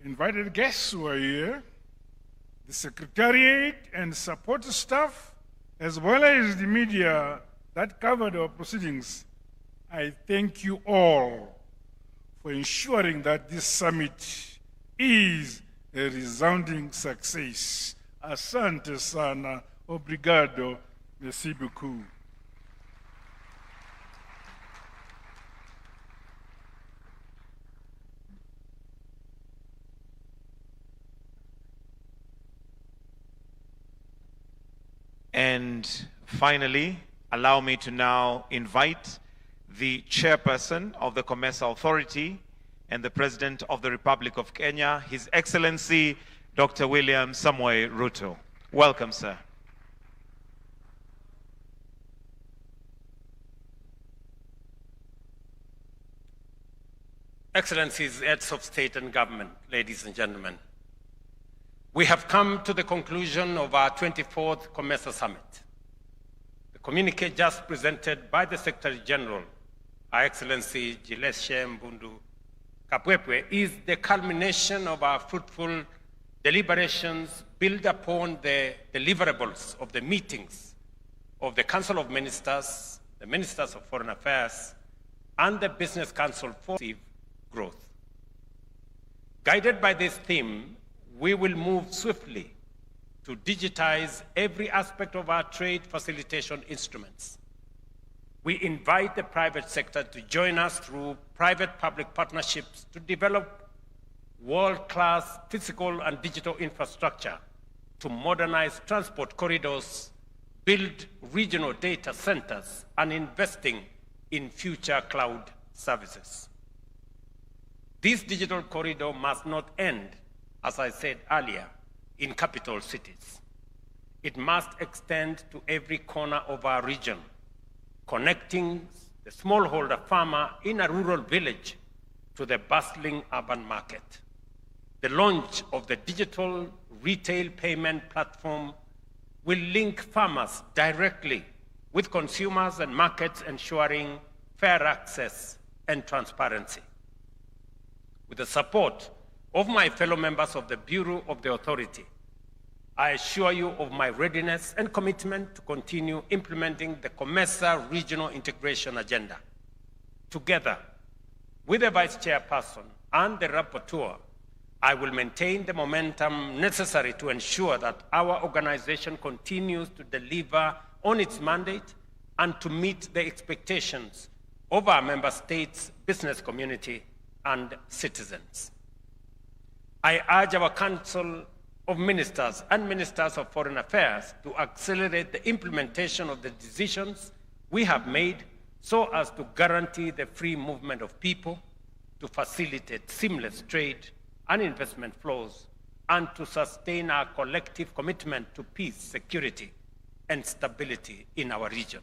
invited guests who are here, the Secretariat and support staff, as well as the media that covered our proceedings, I thank you all for ensuring that this summit is a resounding success. Asante sana, obrigado, merci beaucoup. And finally, allow me to now invite the chairperson of the COMESA Authority and the President of the Republic of Kenya, His Excellency Dr. William Samoei Ruto. Welcome, sir. Excellencies, heads of state and government, ladies and gentlemen, we have come to the conclusion of our 24th COMESA Summit. The communique just presented by the Secretary General, Our Excellency Gileshe Mbundu Kapwepwe, is the culmination of our fruitful deliberations built upon the deliverables of the meetings of the Council of Ministers, the Ministers of Foreign Affairs, and the Business Council for Growth. Guided by this theme, we will move swiftly to digitize every aspect of our trade facilitation instruments. We invite the private sector to join us through private-public partnerships to develop world-class physical and digital infrastructure to modernize transport corridors, build regional data centers, and investing in future cloud services. This digital corridor must not end, as I said earlier, in capital cities. It must extend to every corner of our region, connecting the smallholder farmer in a rural village to the bustling urban market. The launch of the digital retail payment platform will link farmers directly with consumers and markets, ensuring fair access and transparency. With the support of my fellow members of the Bureau of the Authority, I assure you of my readiness and commitment to continue implementing the COMESA Regional Integration Agenda. Together with the Vice Chairperson and the Rapporteur, I will maintain the momentum necessary to ensure that our organization continues to deliver on its mandate and to meet the expectations of our member states, business community, and citizens. I urge our Council of Ministers and Ministers of Foreign Affairs to accelerate the implementation of the decisions we have made so as to guarantee the free movement of people, to facilitate seamless trade and investment flows, and to sustain our collective commitment to peace, security, and stability in our region.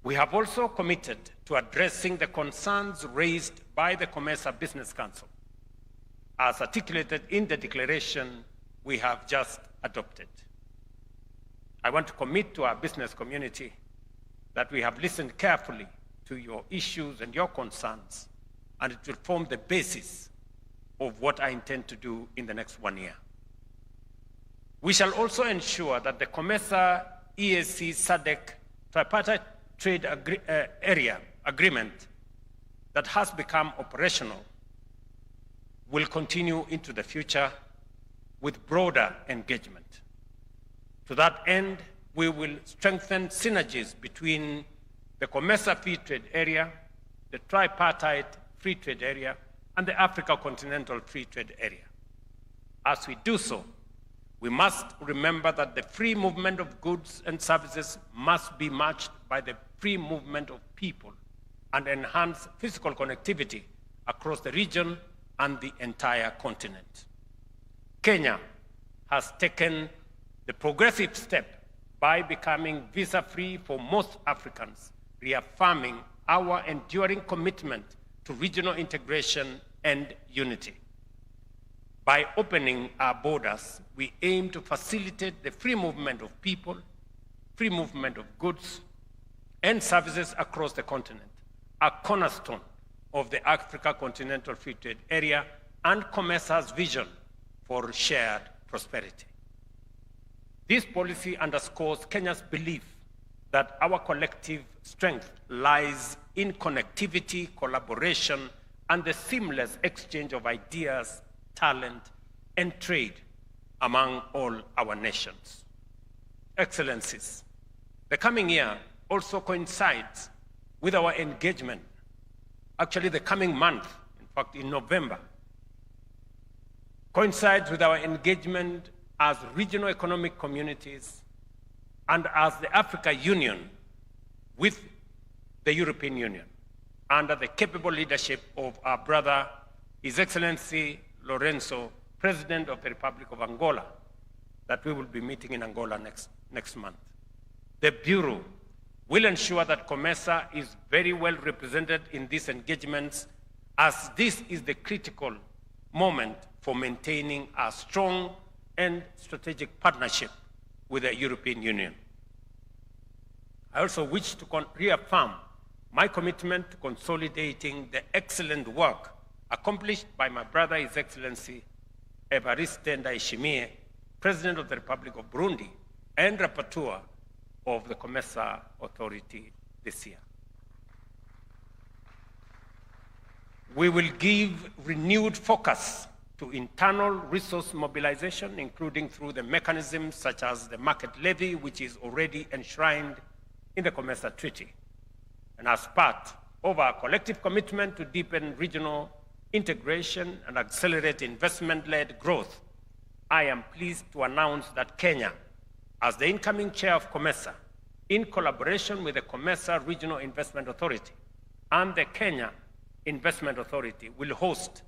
We have also committed to addressing the concerns raised by the COMESA Business Council, as articulated in the declaration we have just adopted. I want to commit to our business community that we have listened carefully to your issues and your concerns, and it will form the basis of what I intend to do in the next 1 year. We shall also ensure that the COMESA EAC SADC tripartite trade area agreement that has become operational will continue into the future with broader engagement. To that end, we will strengthen synergies between the COMESA Free Trade Area, the Tripartite Free Trade Area, and the Africa Continental Free Trade Area. As we do so, we must remember that the free movement of goods and services must be matched by the free movement of people and enhance physical connectivity across the region and the entire continent. Kenya has taken the progressive step by becoming visa-free for most Africans, reaffirming our enduring commitment to regional integration and unity. By opening our borders, we aim to facilitate the free movement of people, free movement of goods and services across the continent, a cornerstone of the Africa Continental Free Trade Area and COMESA's vision for shared prosperity. This policy underscores Kenya's belief that our collective strength lies in connectivity, collaboration, and the seamless exchange of ideas, talent, and trade among all our nations. Excellencies, the coming year also coincides with our engagement, actually the coming month, in fact in November, coincides with our engagement as regional economic communities and as the Africa Union with the European Union under the capable leadership of our brother, His Excellency Lorenzo, President of the Republic of Angola, that we will be meeting in Angola next month. The Bureau will ensure that COMESA is very well represented in these engagements, as this is the critical moment for maintaining a strong and strategic partnership with the European Union. I also wish to reaffirm my commitment to consolidating the excellent work accomplished by my brother, His Excellency Evariste Ndayishimiye, President of the Republic of Burundi and Rapporteur of the COMESA Authority this year. We will give renewed focus to internal resource mobilization, including through the mechanisms such as the market levy, which is already enshrined in the COMESA Treaty. And as part of our collective commitment to deepen regional integration and accelerate investment-led growth, I am pleased to announce that Kenya, as the incoming chair of COMESA, in collaboration with the COMESA Regional Investment Authority and the Kenya Investment Authority, will host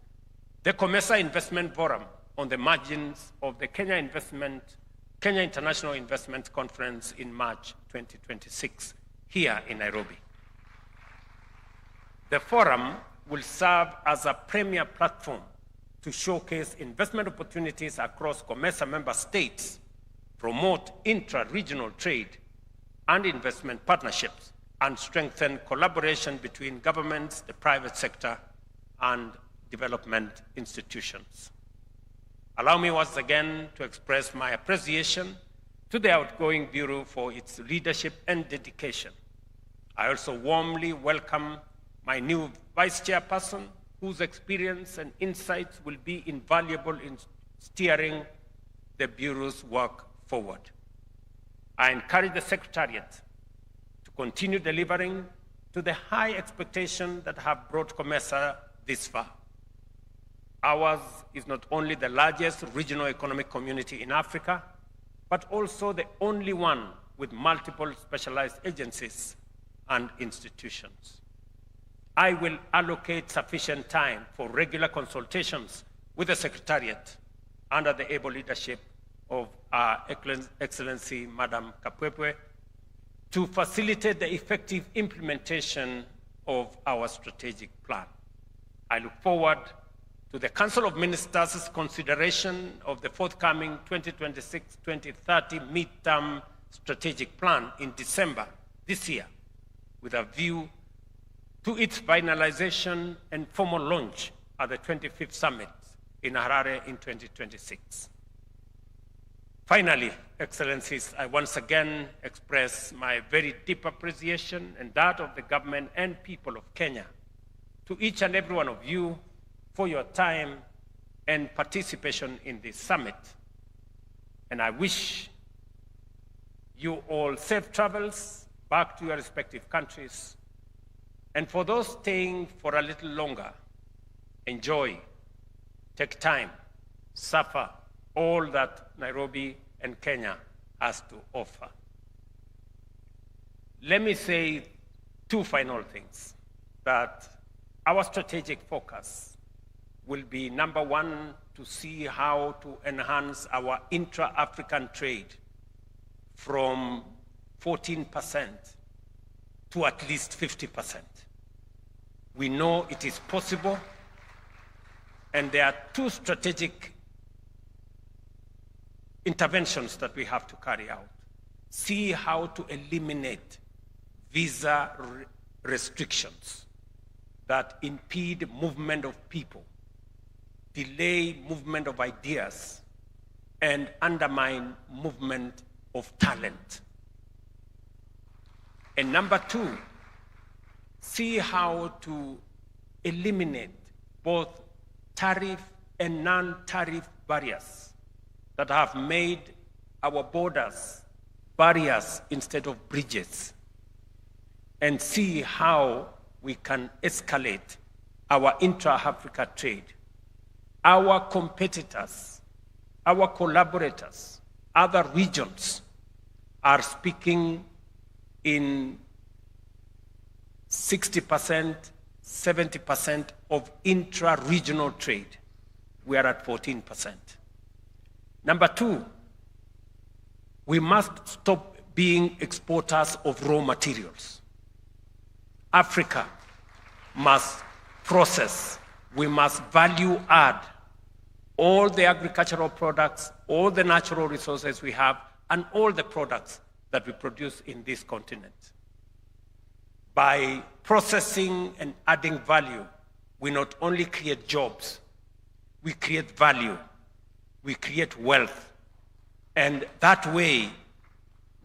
the COMESA Investment Forum on the margins of the Kenya International Investment Conference in March 2026 here in Nairobi. The forum will serve as a premier platform to showcase investment opportunities across COMESA member states, promote intra-regional trade and investment partnerships, and strengthen collaboration between governments, the private sector, and development institutions. Allow me once again to express my appreciation to the outgoing Bureau for its leadership and dedication. I also warmly welcome my new Vice Chairperson, whose experience and insights will be invaluable in steering the Bureau's work forward. I encourage the Secretariat to continue delivering to the high expectations that have brought COMESA this far. Ours is not only the largest regional economic community in Africa, but also the only one with multiple specialized agencies and institutions. I will allocate sufficient time for regular consultations with the Secretariat under the able leadership of our Excellency, Madam Kapwepwe, to facilitate the effective implementation of our strategic plan. I look forward to the Council of Ministers' consideration of the forthcoming 2026-2030 midterm strategic plan in December this year, with a view to its finalization and formal launch at the 25th Summit in Harare in 2026. Finally, Excellencies, I once again express my very deep appreciation and that of the government and people of Kenya to each and every one of you for your time and participation in this summit. And I wish you all safe travels back to your respective countries. And for those staying for a little longer, enjoy, take time, suffer all that Nairobi and Kenya has to offer. Let me say two final things: that our strategic focus will be, number one, to see how to enhance our intra-African trade from 14% to at least 50%. We know it is possible, and there are two strategic interventions that we have to carry out. See how to eliminate visa restrictions that impede movement of people, delay movement of ideas, and undermine movement of talent. And number two, see how to eliminate both tariff and non-tariff barriers that have made our borders barriers instead of bridges, and see how we can escalate our intra-Africa trade. Our competitors, our collaborators, other regions are speaking in 60%, 70% of intra-regional trade. We are at 14%. Number two, we must stop being exporters of raw materials. Africa must process, we must value add all the agricultural products, all the natural resources we have, and all the products that we produce in this continent. By processing and adding value, we not only create jobs, we create value, we create wealth, and that way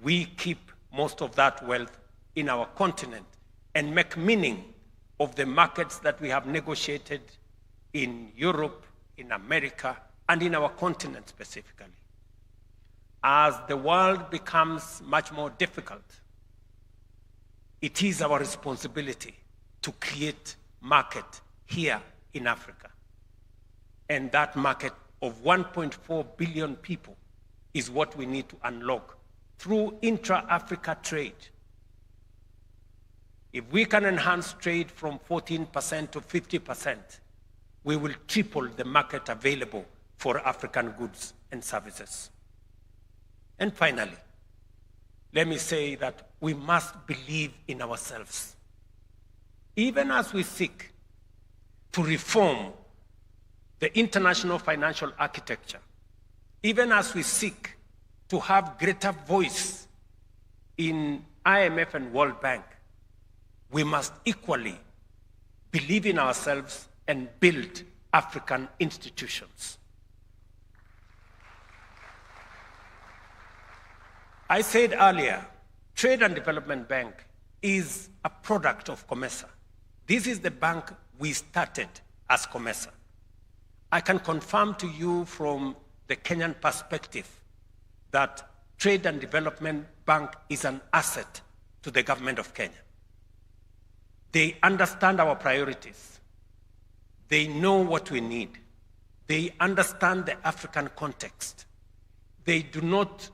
we keep most of that wealth in our continent and make meaning of the markets that we have negotiated in Europe, in America, and in our continent specifically. As the world becomes much more difficult, it is our responsibility to create market here in Africa. And that market of 1.4 billion people is what we need to unlock through intra-Africa trade. If we can enhance trade from 14% to 50%, we will triple the market available for African goods and services. And finally, let me say that we must believe in ourselves. Even as we seek to reform the international financial architecture, even as we seek to have greater voice in IMF and World Bank, we must equally believe in ourselves and build African institutions. I said earlier, Trade and Development Bank is a product of COMESA. This is the bank we started as COMESA. I can confirm to you from the Kenyan perspective that Trade and Development Bank is an asset to the government of Kenya. They understand our priorities. They know what we need. They understand the African context. They do not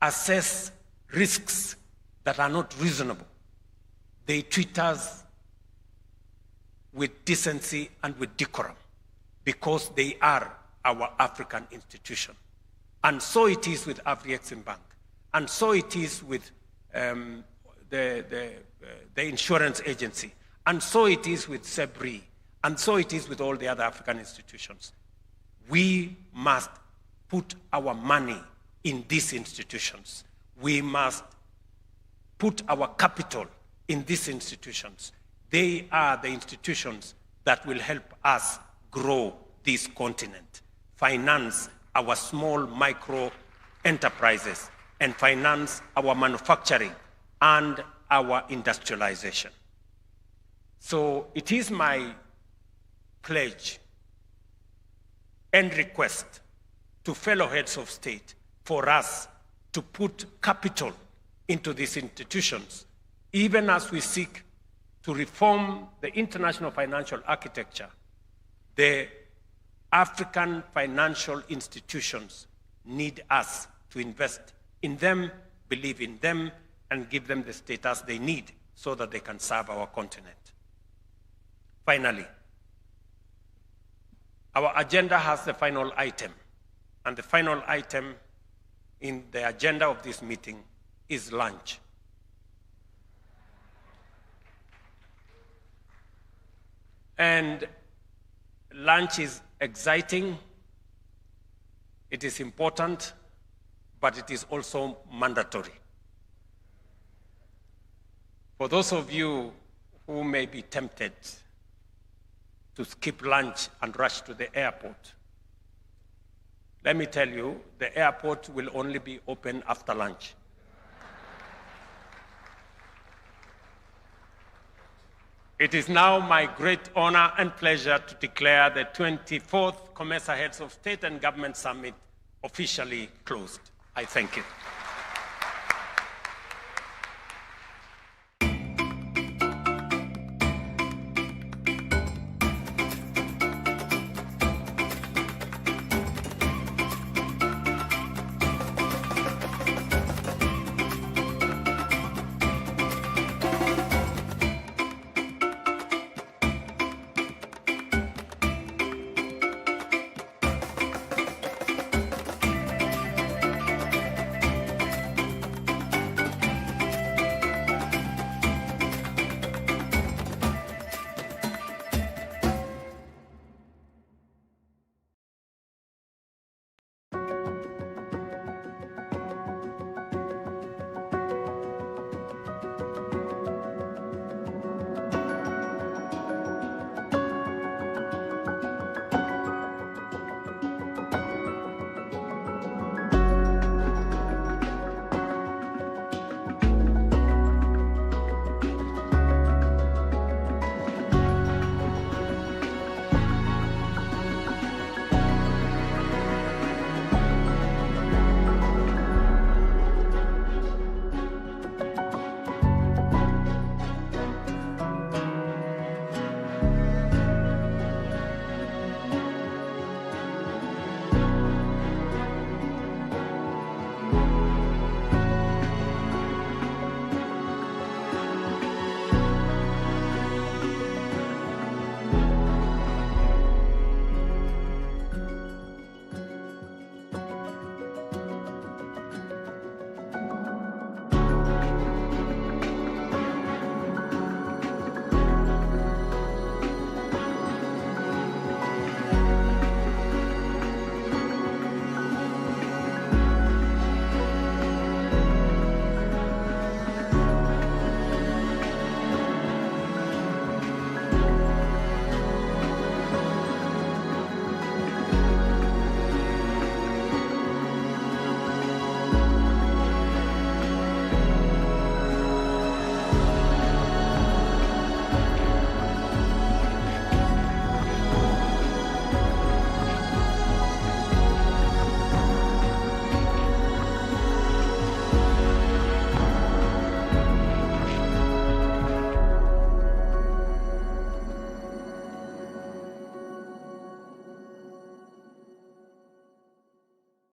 assess risks that are not reasonable. They treat us with decency and with decorum because they are our African institution. And so it is with Afrexim Bank. And so it is with the insurance agency. And so it is with SEBRI. And so it is with all the other African institutions. We must put our money in these institutions. We must put our capital in these institutions. They are the institutions that will help us grow this continent, finance our small micro enterprises, and finance our manufacturing and our industrialization. So it is my pledge and request to fellow heads of state for us to put capital into these institutions, even as we seek to reform the international financial architecture. The African financial institutions need us to invest in them, believe in them, and give them the status they need so that they can serve our continent. Finally, our agenda has the final item, and the final item in the agenda of this meeting is lunch. And lunch is exciting, it is important, but it is also mandatory. For those of you who may be tempted to skip lunch and rush to the airport, let me tell you, the airport will only be open after lunch. It is now my great honor and pleasure to declare the 24th COMESA Heads of State and Government Summit officially closed. I thank you.